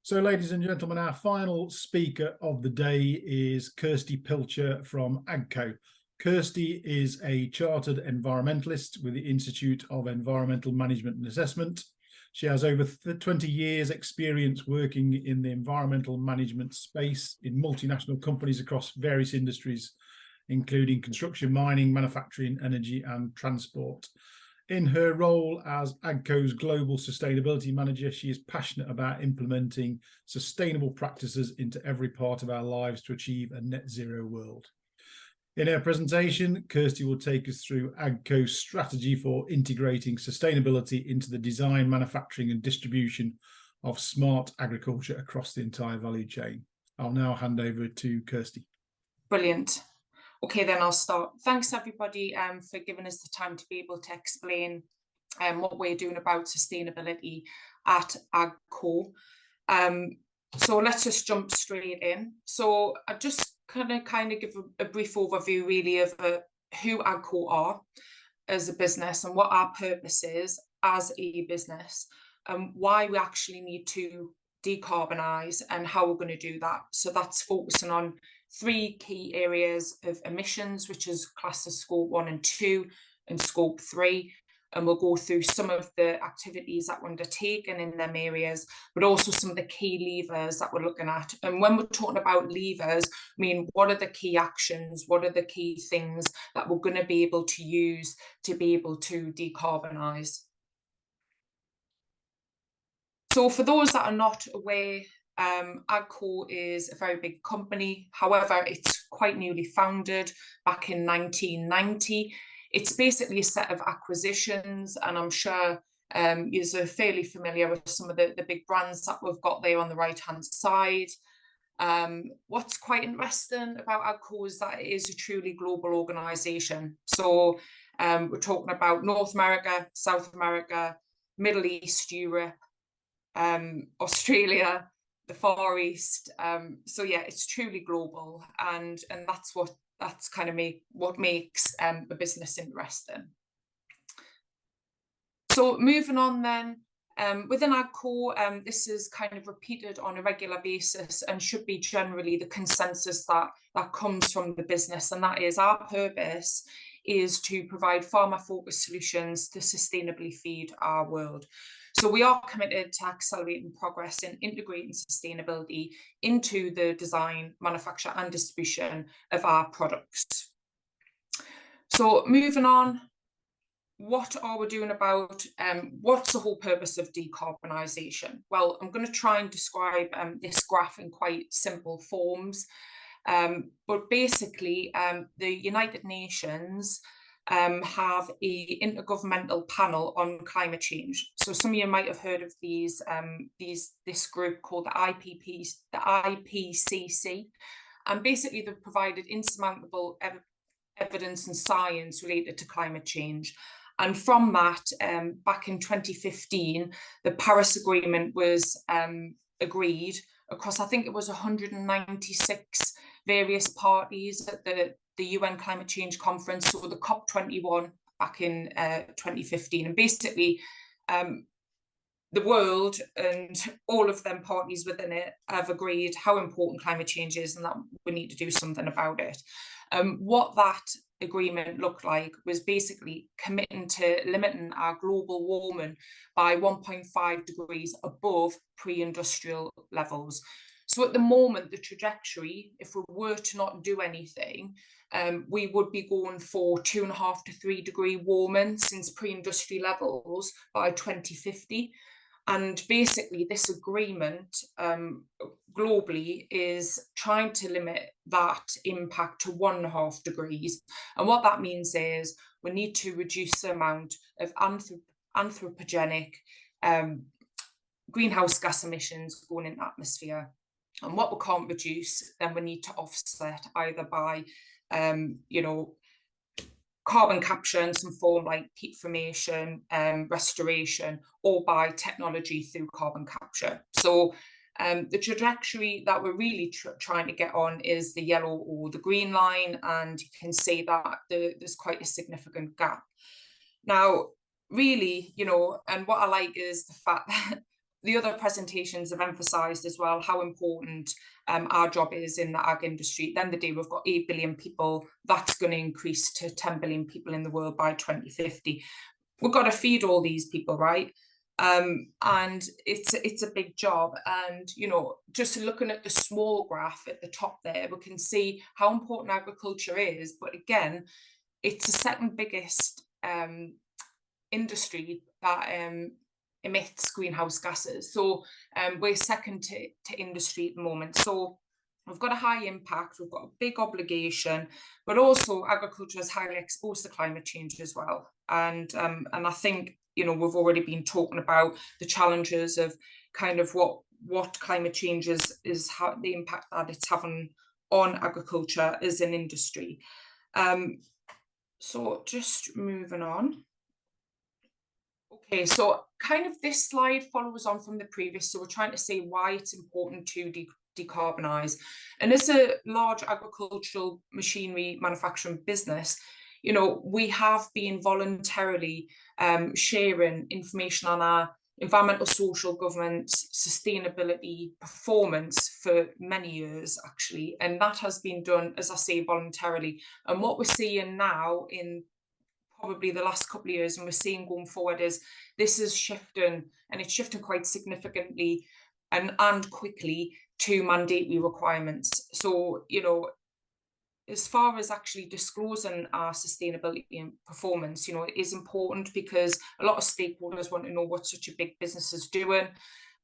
So, ladies and gentlemen, our final speaker of the day is Kirsty Pilcher from AGCO. Kirsty is a chartered environmentalist with the Institute of Environmental Management and Assessment. She has over 20 years experience working in the environmental management space in multinational companies across various industries, including construction, mining, manufacturing, energy and transport. In her role as AGCO's Global Sustainability Manager, she is passionate about implementing sustainable practices into every part of our lives to achieve a net zero world. In her presentation, Kirsty will take us through AGCO's strategy for integrating sustainability into the design, manufacturing and distribution of smart agriculture across the entire value chain. I'll now hand over to Kirsty. Brilliant. Okay, then I'll start. Thanks everybody for giving us the time to be able to explain what we're doing about sustainability at AGCO. So let's just jump straight in. So I just kind of give a brief overview really of who AGCO are as a business and what our purpose is as a business and why we actually need to decarbonise and how we're going to do that. So that's focusing on 3 key areas of emissions, which is classed as scope 1 and 2 and scope 3. And we'll go through some of the activities that we're undertaking in them areas, but also some of the key levers that we're looking at. And when we're talking about levers, I mean, what are the key actions? What are the key things that we're going to be able to use to be able to decarbonise? So for those that are not aware, AGCO is a very big company. However, it's quite newly founded back in 1990. It's basically a set of acquisitions, and I'm sure you're fairly familiar with some of the big brands that we've got there on the right-hand side. What's quite interesting about AGCO is that it is a truly global organisation. So we're talking about North America, South America, Middle East, Europe, Australia, the Far East. So yeah, it's truly global, and that's kind of what makes a business interesting. So moving on then, within AGCO, this is kind of repeated on a regular basis and should be generally the consensus that comes from the business, and that is our purpose is to provide farmer-focused solutions to sustainably feed our world. So we are committed to accelerating progress in integrating sustainability into the design, manufacture and distribution of our products. So moving on, what are we doing about, what's the whole purpose of decarbonisation? Well, I'm going to try and describe this graph in quite simple forms. But basically, the United Nations have a intergovernmental panel on climate change. So some of you might have heard of this group called the IPCC, and basically they've provided insurmountable evidence and science related to climate change. And from that, back in 2015, the Paris Agreement was agreed across, I think it was 196 various parties at the UN Climate Change Conference, so the COP21 back in 2015. And basically, the world and all of them parties within it have agreed how important climate change is and that we need to do something about it. What that agreement looked like was basically committing to limiting our global warming by 1.5 degrees above pre-industrial levels. So at the moment, the trajectory, if we were to not do anything, we would be going for 2.5 to 3 degree warming since pre-industrial levels by 2050. And basically this agreement globally is trying to limit that impact to 1.5 degrees. And what that means is we need to reduce the amount of anthropogenic greenhouse gas emissions going in the atmosphere. And what we can't reduce, then we need to offset either by, carbon capture in some form like peat formation, restoration, or by technology through carbon capture. So the trajectory that we're really trying to get on is the yellow or the green line, and you can see that there's quite a significant gap. Now, really, and what I like is the fact that the other presentations have emphasised as well how important our job is in the ag industry. At the end of the day, we've got 8 billion people. That's going to increase to 10 billion people in the world by 2050. We've got to feed all these people, right? And it's a big job. And, you know, just looking at the small graph at the top there, we can see how important agriculture is. But again, it's the second biggest industry that emits greenhouse gases. So we're second to industry at the moment. So we've got a high impact, we've got a big obligation, but also agriculture is highly exposed to climate change as well. And I think, you know, we've already been talking about the challenges of kind of what climate change is how the impact that it's having on agriculture as an industry. So just moving on. Okay, so kind of this slide follows on from the previous. So we're trying to say why it's important to decarbonise. And as a large agricultural machinery manufacturing business, you know, we have been voluntarily sharing information on our environmental, social, governance, sustainability, performance for many years, actually. And that has been done, as I say, voluntarily. And what we're seeing now in probably the last couple of years, and we're seeing going forward, is this is shifting, and it's shifting quite significantly and quickly to mandatory requirements. So, you know, as far as actually disclosing our sustainability and performance, you know, it is important because a lot of stakeholders want to know what such a big business is doing.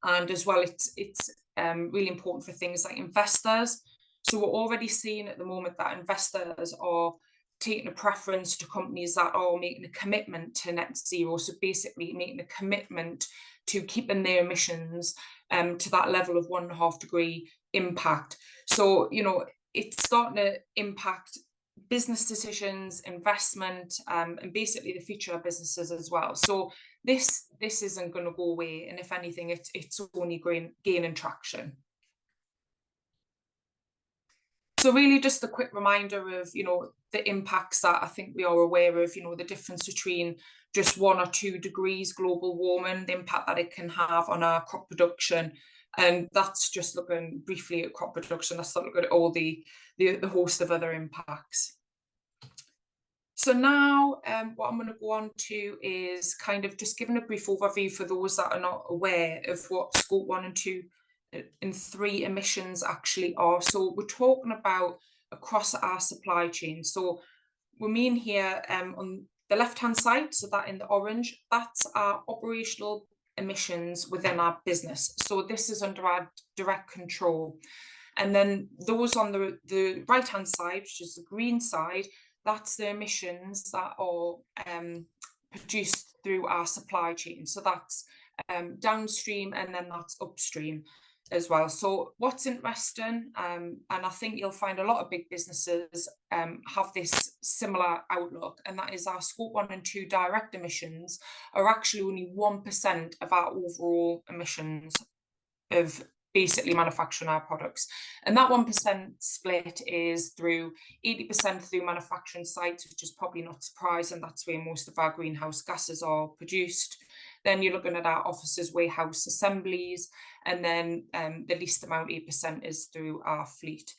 And as well, it's really important for things like investors. So we're already seeing at the moment that investors are taking a preference to companies that are making a commitment to net zero. So basically making a commitment to keeping their emissions to that level of 1.5 degree impact. So, you know, it's starting to impact business decisions, investment, and basically the future of businesses as well. So this isn't going to go away, and if anything, it's only gaining traction. So really just a quick reminder of, you know, the impacts that I think we are aware of, you know, the difference between just 1 or 2 degrees global warming, the impact that it can have on our crop production. And that's just looking briefly at crop production. That's not looking at all the host of other impacts. So now what I'm going to go on to is kind of just giving a brief overview for those that are not aware of what Scope 1 and 2 and 3 emissions actually are. So we're talking about across our supply chain. So we mean here on the left-hand side, so that in the orange, that's our operational emissions within our business. So this is under our direct control. And then those on the right-hand side, which is the green side, that's the emissions that are produced through our supply chain. So that's downstream, and then that's upstream as well. So what's interesting, and I think you'll find a lot of big businesses have this similar outlook, and that is our Scope 1 and 2 direct emissions are actually only 1% of our overall emissions of basically manufacturing our products. And that 1% split is through 80% through manufacturing sites, which is probably not surprising. That's where most of our greenhouse gases are produced. Then you're looking at our offices, warehouse assemblies, and then the least amount, 8%, is through our fleet.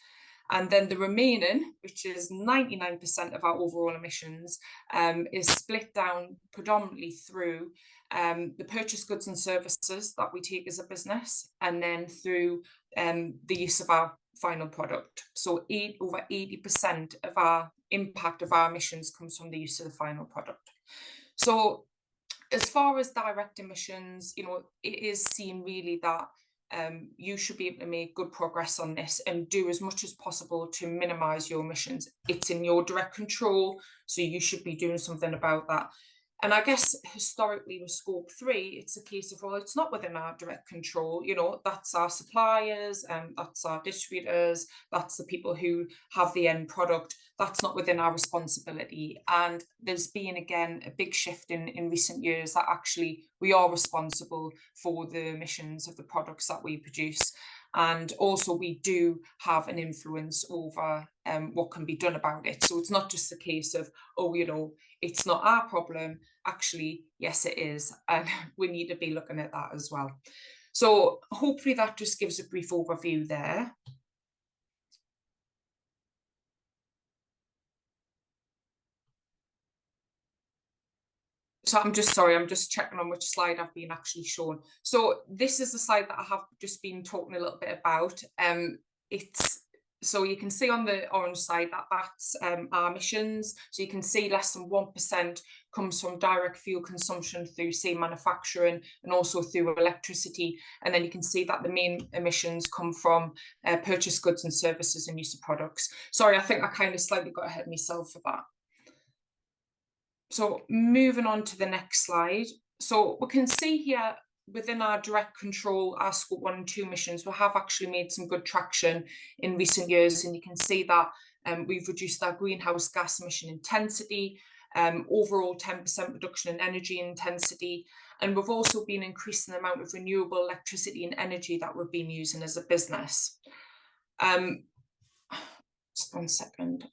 And then the remaining, which is 99% of our overall emissions, is split down predominantly through the purchased goods and services that we take as a business, and then through the use of our final product. So over 80% of our impact of our emissions comes from the use of the final product. So as far as direct emissions, you know, it is seen really that you should be able to make good progress on this and do as much as possible to minimise your emissions. It's in your direct control, so you should be doing something about that. And I guess historically with Scope 3, it's a case of, well, it's not within our direct control. You know, that's our suppliers, and that's our distributors, that's the people who have the end product. That's not within our responsibility. And there's been, again, a big shift in recent years that actually we are responsible for the emissions of the products that we produce. And also we do have an influence over what can be done about it. So it's not just a case of, oh, you know, it's not our problem. Actually, yes, it is. And we need to be looking at that as well. So hopefully that just gives a brief overview there. So I'm just checking on which slide I've been actually shown. So this is the slide that I have just been talking a little bit about. So you can see on the orange side that that's our emissions. So you can see less than 1% comes from direct fuel consumption through, say, manufacturing and also through electricity. And then you can see that the main emissions come from purchased goods and services and use of products. Sorry, I think I kind of slightly got ahead of myself for that. So moving on to the next slide. So we can see here within our direct control, our scope 1 and 2 emissions, we have actually made some good traction in recent years. And you can see that we've reduced our greenhouse gas emission intensity, overall 10% reduction in energy intensity. And we've also been increasing the amount of renewable electricity and energy that we've been using as a business. Just one second.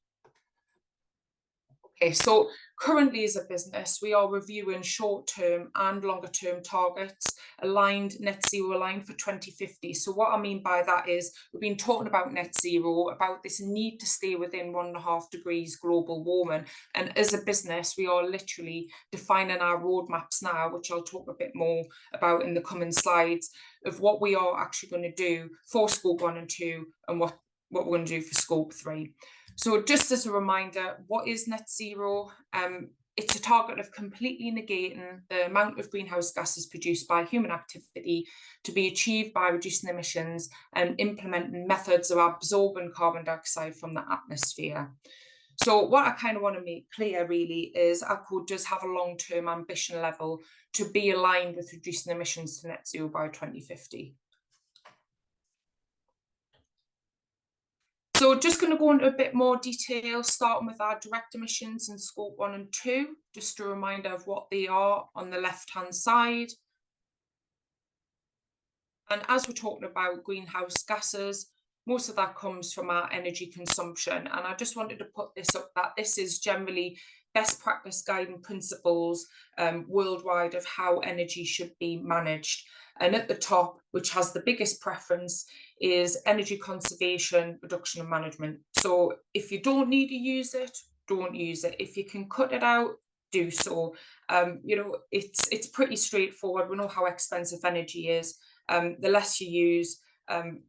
Okay, so currently as a business, we are reviewing short-term and longer-term targets aligned, net zero aligned for 2050. So what I mean by that is we've been talking about net zero, about this need to stay within 1.5 degrees global warming. And as a business, we are literally defining our roadmaps now, which I'll talk a bit more about in the coming slides, of what we are actually going to do for scope 1 and 2 and what we're going to do for scope 3. So just as a reminder, what is net zero? It's a target of completely negating the amount of greenhouse gases produced by human activity to be achieved by reducing emissions and implementing methods of absorbing carbon dioxide from the atmosphere. So what I kind of want to make clear really is AGCO does have a long-term ambition level to be aligned with reducing emissions to net zero by 2050. So just going to go into a bit more detail, starting with our direct emissions in scope 1 and 2, just a reminder of what they are on the left-hand side. And as we're talking about greenhouse gases, most of that comes from our energy consumption. And I just wanted to put this up that this is generally best practice guiding principles worldwide of how energy should be managed. And at the top, which has the biggest preference, is energy conservation, reduction and management. So if you don't need to use it, don't use it. If you can cut it out, do so. You know, it's pretty straightforward. We know how expensive energy is. The less you use,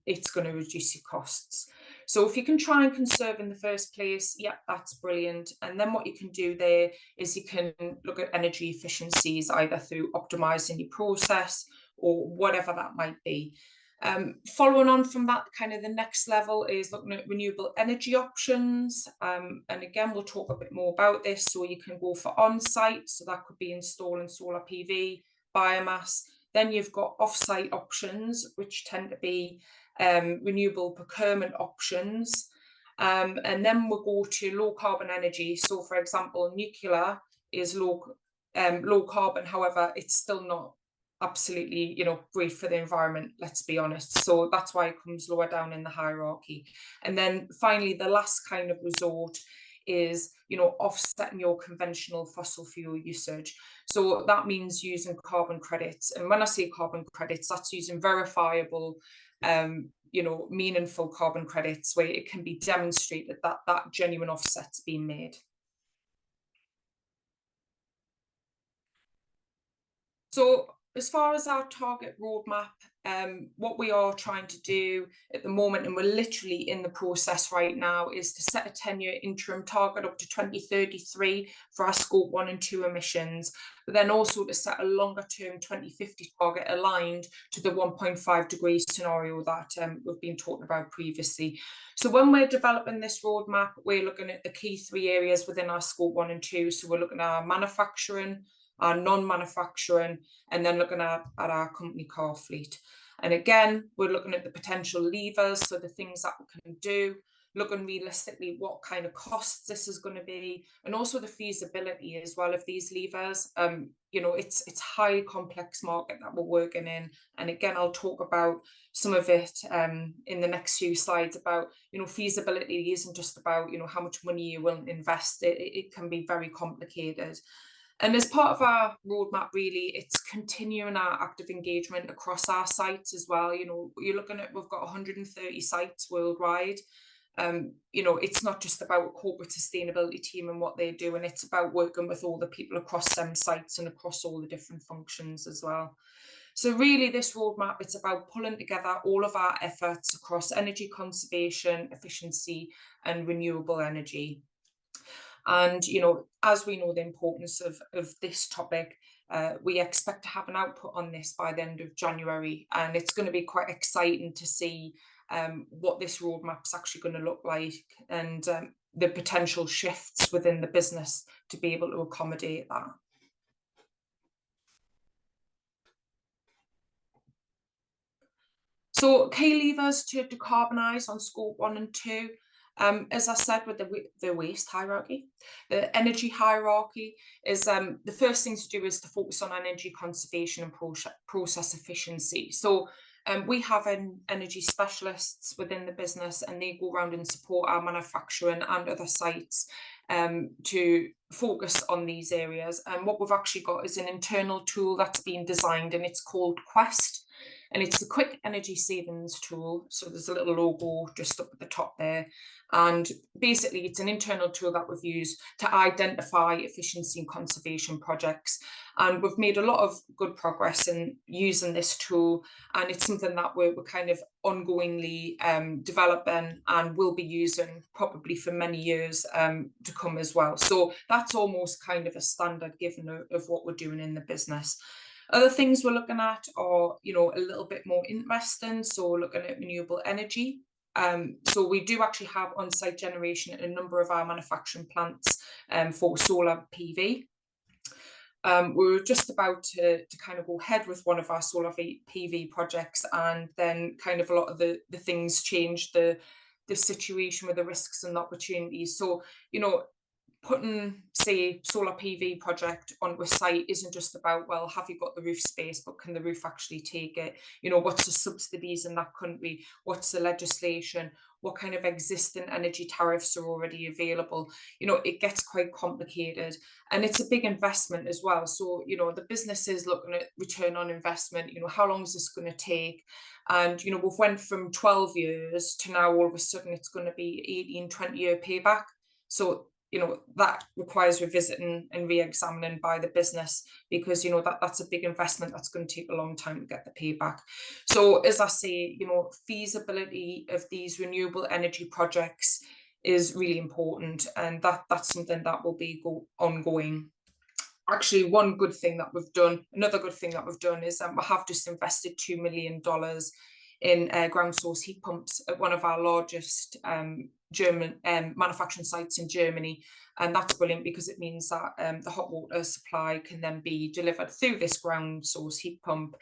it's going to reduce your costs. So if you can try and conserve in the first place, yeah, that's brilliant. And then what you can do there is you can look at energy efficiencies, either through optimizing your process or whatever that might be. Following on from that, kind of the next level is looking at renewable energy options. And again, we'll talk a bit more about this. So you can go for on-site, so that could be installing solar PV, biomass. Then you've got off-site options, which tend to be renewable procurement options. And then we'll go to low carbon energy. So for example, nuclear is low carbon. However, it's still not absolutely, you know, great for the environment, let's be honest. So that's why it comes lower down in the hierarchy. And then finally, the last kind of resort is, you know, offsetting your conventional fossil fuel usage. So that means using carbon credits. And when I say carbon credits, that's using verifiable, you know, meaningful carbon credits where it can be demonstrated that that genuine offset's been made. So as far as our target roadmap, what we are trying to do at the moment, and we're literally in the process right now, is to set a 10-year interim target up to 2033 for our scope 1 and 2 emissions, but then also to set a longer term 2050 target aligned to the 1.5 degree scenario that we've been talking about previously. So when we're developing this roadmap, we're looking at the key 3 areas within our scope 1 and 2. So we're looking at our manufacturing, our non-manufacturing, and then looking at our company car fleet. And again, we're looking at the potential levers, so the things that we can do, looking realistically what kind of costs this is going to be, and also the feasibility as well of these levers. You know, it's a highly complex market that we're working in. And again, I'll talk about some of it in the next few slides about, you know, feasibility isn't just about, you know, how much money you will invest. It can be very complicated. And as part of our roadmap, really, it's continuing our active engagement across our sites as well. You know, you're looking at, we've got 130 sites worldwide. You know, it's not just about a corporate sustainability team and what they're doing, it's about working with all the people across them sites and across all the different functions as well. So really this roadmap, it's about pulling together all of our efforts across energy conservation, efficiency and renewable energy. And, you know, as we know the importance of this topic, we expect to have an output on this by the end of January, and it's going to be quite exciting to see what this roadmap's actually going to look like, and the potential shifts within the business to be able to accommodate that. So key levers to decarbonise on scope 1 and 2. As I said, with the waste hierarchy, the energy hierarchy is the first thing to do is to focus on energy conservation and process efficiency. So we have energy specialists within the business, and they go around and support our manufacturing and other sites to focus on these areas. And what we've actually got is an internal tool that's been designed, and it's called Quest. And it's the quick energy savings tool. So there's a little logo just up at the top there. And basically it's an internal tool that we've used to identify efficiency and conservation projects. And we've made a lot of good progress in using this tool. And it's something that we're kind of ongoingly developing and will be using probably for many years to come as well. So that's almost kind of a standard given of what we're doing in the business. Other things we're looking at are, you know, a little bit more interesting. So looking at renewable energy. So we do actually have on-site generation in a number of our manufacturing plants for solar PV. We're just about to kind of go ahead with one of our solar PV projects, and then kind of a lot of the things change the situation with the risks and opportunities. So, you know, putting, say, solar PV project onto a site isn't just about, well, have you got the roof space, but can the roof actually take it? You know, what's the subsidies in that country? What's the legislation? What kind of existing energy tariffs are already available? You know, it gets quite complicated, and it's a big investment as well. So, you know, the business is looking at return on investment. You know, how long is this going to take? And, you know, we've went from 12 years to now all of a sudden it's going to be 18, 20-year payback. So, you know, that requires revisiting and re-examining by the business, because, you know, that's a big investment that's going to take a long time to get the payback. So as I say, you know, feasibility of these renewable energy projects is really important, and that's something that will be ongoing. Actually, one good thing that we've done, another good thing that we've done is we have just invested $2 million in ground source heat pumps at one of our largest German manufacturing sites in Germany. And that's brilliant, because it means that the hot water supply can then be delivered through this ground source heat pump,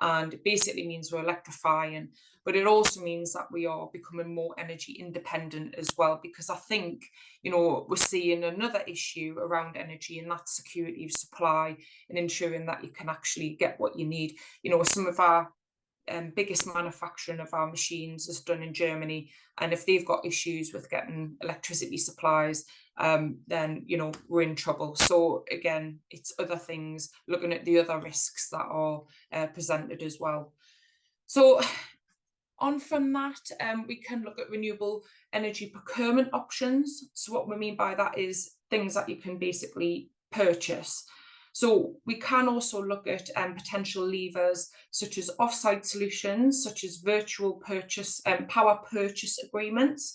and it basically means we're electrifying, but it also means that we are becoming more energy independent as well, because I think, you know, we're seeing another issue around energy, and that's security of supply and ensuring that you can actually get what you need. You know, some of our biggest manufacturing of our machines is done in Germany, and if they've got issues with getting electricity supplies, then, you know, we're in trouble. So again, it's other things, looking at the other risks that are presented as well. So on from that, we can look at renewable energy procurement options. So what we mean by that is things that you can basically purchase. So we can also look at potential levers such as off-site solutions, such as virtual purchase and power purchase agreements.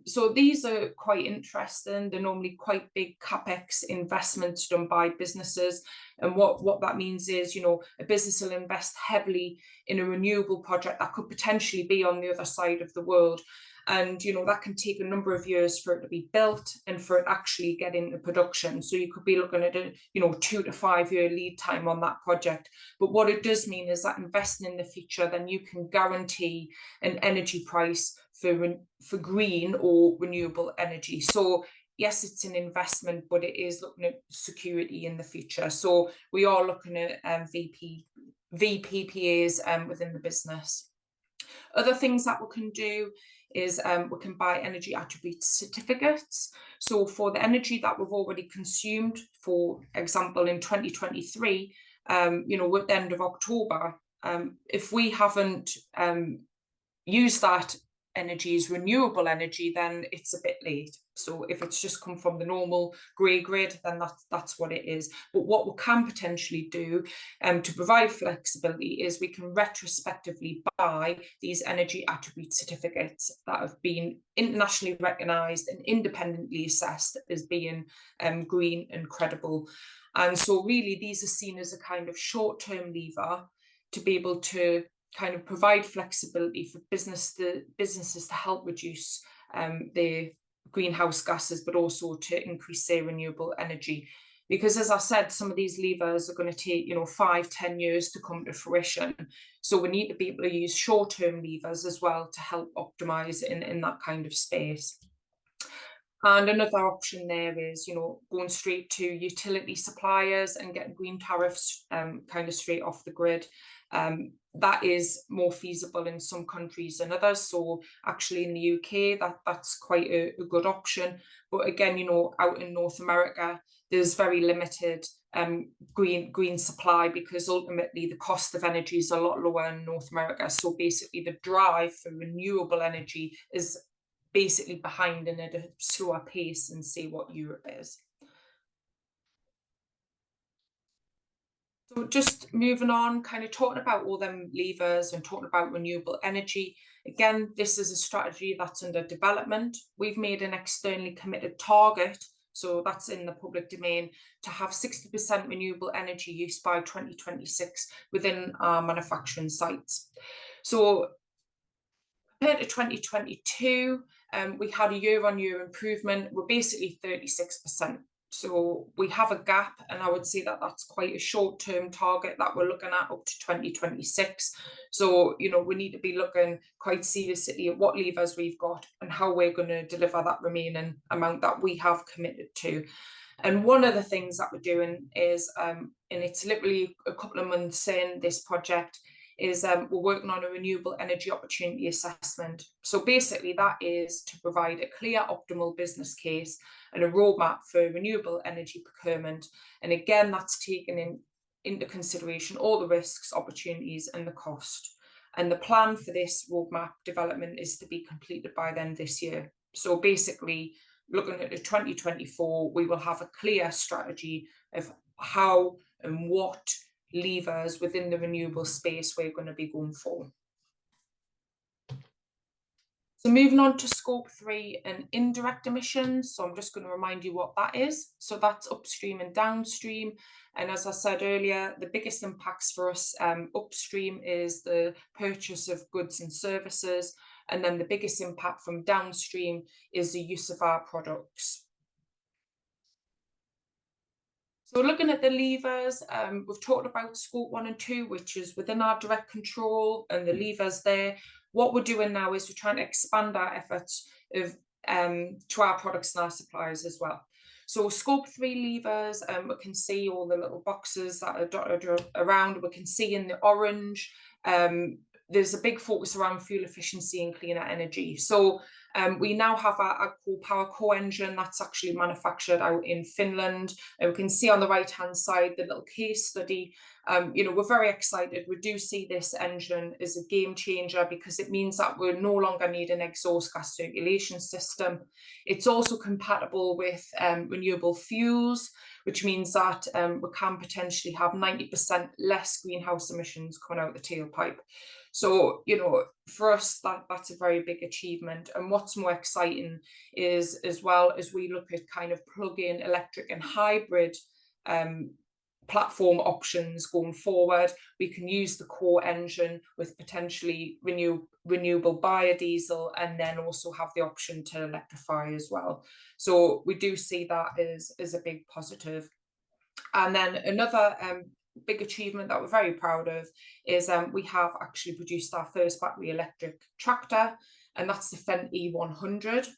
So these are quite interesting. They're normally quite big capex investments done by businesses. And what that means is, you know, a business will invest heavily in a renewable project that could potentially be on the other side of the world. And, you know, that can take a number of years for it to be built and for it actually get into production. So you could be looking at a, you know, 2 to 5 year lead time on that project. But what it does mean is that investing in the future, then you can guarantee an energy price for green or renewable energy. So yes, it's an investment, but it is looking at security in the future. So we are looking at VPPAs within the business. Other things that we can do is we can buy energy attribute certificates. So for the energy that we've already consumed, for example, in 2023, you know, at the end of October, if we haven't used that energy as renewable energy, then it's a bit late. So if it's just come from the normal grey grid, then that's what it is. But what we can potentially do to provide flexibility is we can retrospectively buy these energy attribute certificates that have been internationally recognised and independently assessed as being green and credible. And so really these are seen as a kind of short-term lever to be able to kind of provide flexibility for businesses to help reduce their greenhouse gases, but also to increase their renewable energy. Because as I said, some of these levers are going to take, you know, 5-10 years to come to fruition. So we need to be able to use short-term levers as well to help optimize in that kind of space. And another option there is, you know, going straight to utility suppliers and getting green tariffs kind of straight off the grid. That is more feasible in some countries than others. So actually in the UK, that's quite a good option. But again, you know, out in North America, there's very limited green supply, because ultimately the cost of energy is a lot lower in North America. So basically the drive for renewable energy is basically behind and at a slower pace than, say, what Europe is. So just moving on, kind of talking about all them levers and talking about renewable energy. Again, this is a strategy that's under development. We've made an externally committed target, so that's in the public domain, to have 60% renewable energy use by 2026 within our manufacturing sites. So compared to 2022, we had a year-on-year improvement. We're basically 36%. So we have a gap, and I would say that that's quite a short-term target that we're looking at up to 2026. So, you know, we need to be looking quite seriously at what levers we've got and how we're going to deliver that remaining amount that we have committed to. And one of the things that we're doing is, and it's literally a couple of months in this project, is we're working on a renewable energy opportunity assessment. So basically that is to provide a clear optimal business case and a roadmap for renewable energy procurement. And again, that's taking into consideration all the risks, opportunities and the cost. And the plan for this roadmap development is to be completed by then this year. So basically, looking at the 2024, we will have a clear strategy of how and what levers within the renewable space we're going to be going for. So moving on to scope 3 and indirect emissions. So I'm just going to remind you what that is. So that's upstream and downstream. And as I said earlier, the biggest impacts for us upstream is the purchase of goods and services. And then the biggest impact from downstream is the use of our products. So looking at the levers, we've talked about scope 1 and 2, which is within our direct control, and the levers there. What we're doing now is we're trying to expand our efforts of to our products and our suppliers as well. So scope 3 levers, we can see all the little boxes that are dotted around. We can see in the orange, there's a big focus around fuel efficiency and cleaner energy. So we now have our AGCO power co-engine that's actually manufactured out in Finland. And we can see on the right-hand side the little case study. You know, we're very excited. We do see this engine as a game changer, because it means that we no longer need an exhaust gas circulation system. It's also compatible with renewable fuels, which means that we can potentially have 90% less greenhouse emissions coming out the tailpipe. So, you know, for us, that's a very big achievement. And what's more exciting is, as well as we look at kind of plug-in electric and hybrid platform options going forward, we can use the core engine with potentially renewable biodiesel, and then also have the option to electrify as well. So we do see that as a big positive. And then another big achievement that we're very proud of is we have actually produced our first battery electric tractor, and that's the Fendt E100.